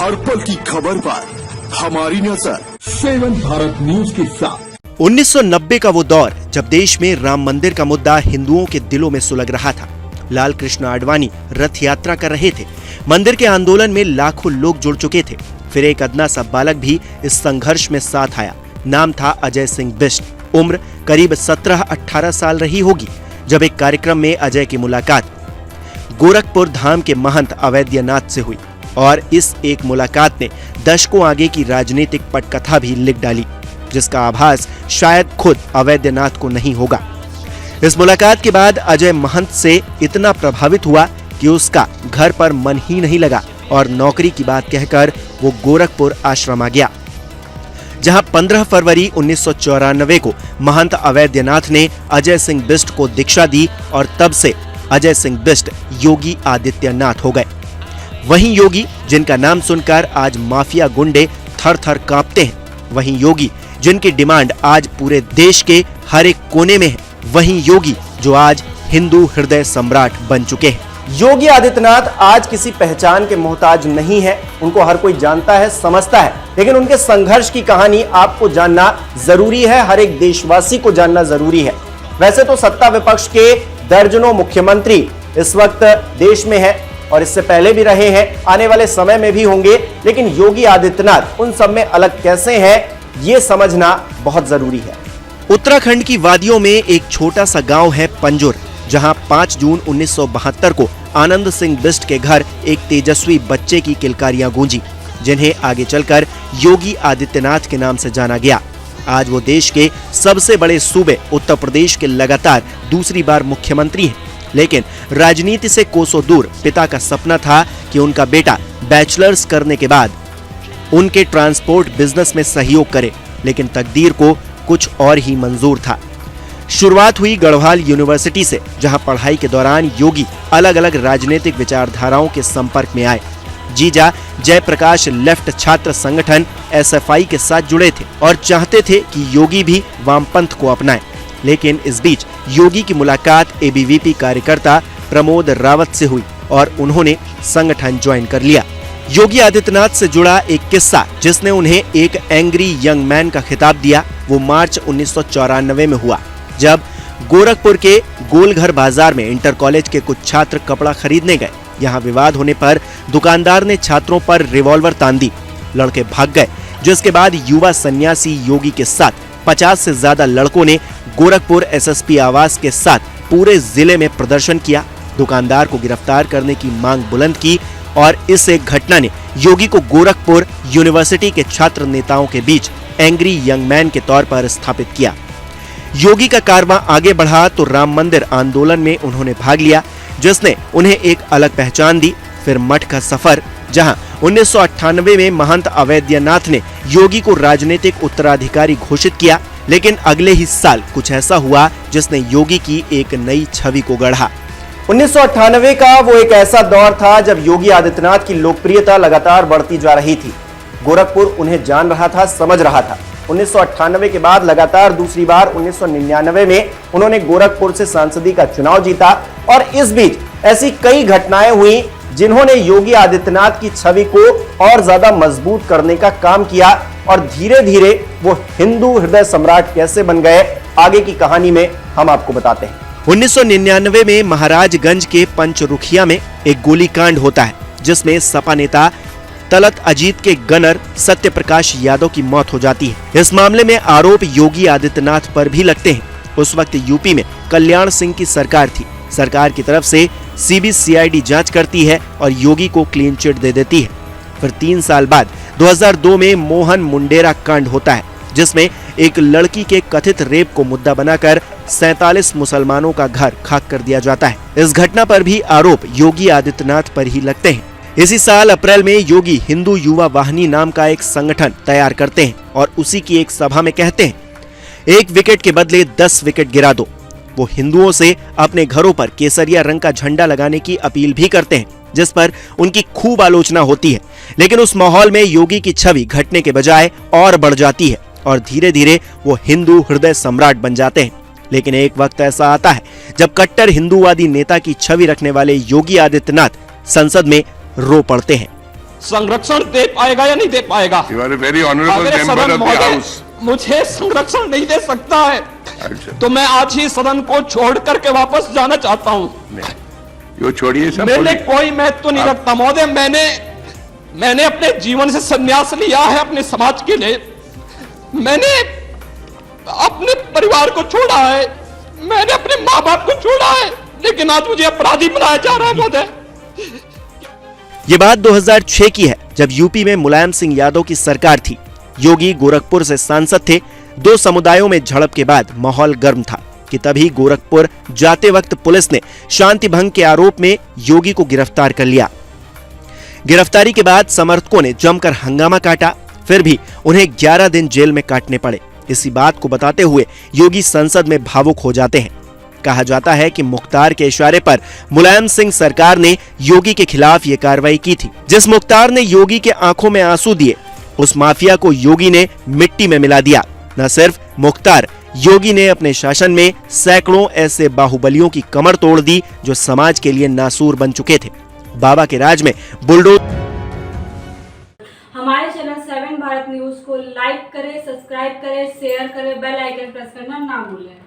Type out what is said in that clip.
हर पल की खबर पर हमारी नजर 7 भारत न्यूज के साथ। 1990 का वो दौर जब देश में राम मंदिर का मुद्दा हिंदुओं के दिलों में सुलग रहा था। लाल कृष्ण आडवाणी रथ यात्रा कर रहे थे। मंदिर के आंदोलन में लाखों लोग जुड़ चुके थे। फिर एक अदना सा बालक भी इस संघर्ष में साथ आया। नाम था अजय सिंह बिष्ट। उम्र करीब 17-18 साल रही होगी जब एक कार्यक्रम में अजय की मुलाकात गोरखपुर धाम के महंत अवैद्यनाथ से हुई और इस एक मुलाकात ने दशकों आगे की राजनीतिक पटकथा भी लिख डाली, जिसका आभास शायद खुद अवैद्यनाथ को नहीं होगा। इस मुलाकात के बाद अजय महंत से इतना प्रभावित हुआ कि उसका घर पर मन ही नहीं लगा और नौकरी की बात कहकर वो गोरखपुर आश्रम आ गया, जहां 15 फरवरी 1994 को महंत अवैद्यनाथ ने अजय सिंह बिष्ट को दीक्षा दी और तब से अजय सिंह बिष्ट योगी आदित्यनाथ हो गए। वहीं योगी जिनका नाम सुनकर आज माफिया गुंडे थर-थर कांपते हैं, वहीं योगी जिनकी डिमांड आज पूरे देश के हर एक कोने में है, वहीं योगी जो आज हिंदू हृदय सम्राट बन चुके हैं। योगी आदित्यनाथ आज किसी पहचान के मोहताज नहीं है। उनको हर कोई जानता है, समझता है, लेकिन उनके संघर्ष की कहानी आपको जानना जरूरी है, हर एक देशवासी को जानना जरूरी है। वैसे तो सत्ता विपक्ष के दर्जनों मुख्यमंत्री इस वक्त देश में है और इससे पहले भी रहे हैं, आने वाले समय में भी होंगे, लेकिन योगी आदित्यनाथ उन सब में अलग कैसे हैं, ये समझना बहुत जरूरी है। उत्तराखंड की वादियों में एक छोटा सा गांव है पंजुर, जहां 5 जून 1972 को आनंद सिंह बिष्ट के घर एक तेजस्वी बच्चे की किलकारियां गूंजी, जिन्हें आगे चलकर योगी आदित्यनाथ के नाम से जाना गया। आज वो देश के सबसे बड़े सूबे उत्तर प्रदेश के लगातार दूसरी बार मुख्यमंत्री हैं, लेकिन राजनीति से कोसों दूर पिता का सपना था कि उनका बेटा बैचलर्स करने के बाद उनके ट्रांसपोर्ट बिजनेस में सहयोग करे, लेकिन तकदीर को कुछ और ही मंजूर था। शुरुआत हुई गढ़वाल यूनिवर्सिटी से, जहां पढ़ाई के दौरान योगी अलग अलग राजनीतिक विचारधाराओं के संपर्क में आए। जीजा जयप्रकाश लेफ्ट छात्र संगठन SFI के साथ जुड़े थे और चाहते थे कि योगी भी वामपंथ को अपनाएं, लेकिन इस बीच योगी की मुलाकात ABVP कार्यकर्ता प्रमोद रावत से हुई और उन्होंने संगठन ज्वाइन कर लिया। योगी आदित्यनाथ से जुड़ा एक किस्सा जिसने उन्हें एक एंग्री यंग मैन का खिताब दिया, वो मार्च 1994 में हुआ, जब गोरखपुर के गोलघर बाजार में इंटर कॉलेज के कुछ छात्र कपड़ा खरीदने गए। यहाँ विवाद होने पर दुकानदार ने छात्रों पर रिवॉल्वर तान दी। लड़के भाग गए, जिसके बाद युवा सन्यासी योगी के साथ 50 से ज्यादा लड़कों ने गोरखपुर SSP आवास के साथ पूरे जिले में प्रदर्शन किया, दुकानदार को गिरफ्तार करने की मांग बुलंद की और इस एक घटना ने योगी को गोरखपुर यूनिवर्सिटी के छात्र नेताओं के बीच एंग्री यंग मैन के तौर पर स्थापित किया। योगी का कारवां आगे बढ़ा तो राम मंदिर आंदोलन में उन्होंने भाग लिया, जिसने उन्हें एक अलग पहचान दी। फिर मठ का सफर, जहां 1998 में महंत अवैद्यनाथ ने योगी को राजनीतिक उत्तराधिकारी घोषित किया, लेकिन अगले ही साल कुछ ऐसा हुआ जिसने योगी की एक नई छवि को गढ़ा। 1998 का वो एक ऐसा दौर था जब योगी आदित्यनाथ की लोकप्रियता लगातार बढ़ती जा रही थी। गोरखपुर उन्हें जान रहा था, समझ रहा था। 1998 के बाद लगातार दूसरी बार 1999 में उन्होंने गोरखपुर से सांसदी का चुनाव जीता और इस बीच ऐसी कई घटनाएं हुई जिन्होंने योगी आदित्यनाथ की छवि को और ज्यादा मजबूत करने का काम किया और धीरे धीरे वो हिंदू हृदय सम्राट कैसे बन गए, आगे की कहानी में हम आपको बताते हैं। 1999 में महाराजगंज के पंचरुखिया में एक गोलीकांड होता है, जिसमें सपा नेता तलत अजीत के गनर सत्य प्रकाश यादव की मौत हो जाती है। इस मामले में आरोप योगी आदित्यनाथ पर भी लगते हैं। उस वक्त यूपी में कल्याण सिंह की सरकार थी। सरकार की तरफ से CBCID जांच करती है और योगी को क्लीन चिट दे देती है। फिर 3 साल बाद 2002 में मोहन मुंडेरा कांड होता है, जिसमें एक लड़की के कथित रेप को मुद्दा बनाकर 47 मुसलमानों का घर खाक कर दिया जाता है। इस घटना पर भी आरोप योगी आदित्यनाथ पर ही लगते हैं। इसी साल अप्रैल में योगी हिंदू युवा वाहिनी नाम का एक संगठन तैयार करते हैं और उसी की एक सभा में कहते हैं, 1 विकेट के बदले 10 विकेट गिरा दो। वो हिंदुओं से अपने घरों पर केसरिया रंग का झंडा लगाने की अपील भी करते हैं, जिस पर उनकी खूब आलोचना होती है। लेकिन उस माहौल में योगी की छवि घटने के बजाय और बढ़ जाती है और धीरे धीरे वो हिंदू हृदय सम्राट बन जाते हैं। लेकिन एक वक्त ऐसा आता है जब कट्टर हिंदूवादी नेता की छवि रखने वाले योगी आदित्यनाथ संसद में रो पड़ते हैं। संरक्षण दे पाएगा या नहीं दे पाएगा? You are a very honorable अगर member सदन of the महोदय House. मुझे संरक्षण नहीं दे सकता है अच्छा। तो मैं आज ही सदन को छोड़ करके वापस जाना चाहता हूं। यो छोड़िए सब। मैंने कोई महत्व नहीं रखता महोदय, मैंने अपने जीवन से संन्यास लिया है अपने समाज के लिए। मैंने अपने परिवार को छोड़ा है, मैंने अपने माँ बाप को छोड़ा है, लेकिन आज मुझे अपराधी बनाया जा रहा है महोदय। ये बात 2006 की है, जब यूपी में मुलायम सिंह यादव की सरकार थी। योगी गोरखपुर से सांसद थे। दो समुदायों में झड़प के बाद माहौल गर्म था कि तभी गोरखपुर जाते वक्त पुलिस ने शांति भंग के आरोप में योगी को गिरफ्तार कर लिया। गिरफ्तारी के बाद समर्थकों ने जमकर हंगामा काटा, फिर भी उन्हें 11 दिन जेल में काटने पड़े। इसी बात को बताते हुए योगी संसद में भावुक हो जाते हैं। कहा जाता है कि मुख्तार के इशारे पर मुलायम सिंह सरकार ने योगी के खिलाफ ये कार्रवाई की थी। जिस मुख्तार ने योगी के आंखों में आंसू दिए, उस माफिया को योगी ने मिट्टी में मिला दिया। न सिर्फ मुख्तार, योगी ने अपने शासन में सैकड़ों ऐसे बाहुबलियों की कमर तोड़ दी जो समाज के लिए नासूर बन चुके थे। बाबा के राज में बुलडोज। हमारे चैनल 7 भारत न्यूज को लाइक करें, सब्सक्राइब करें, शेयर करें, बेल आइकन प्रेस करना ना भूलें।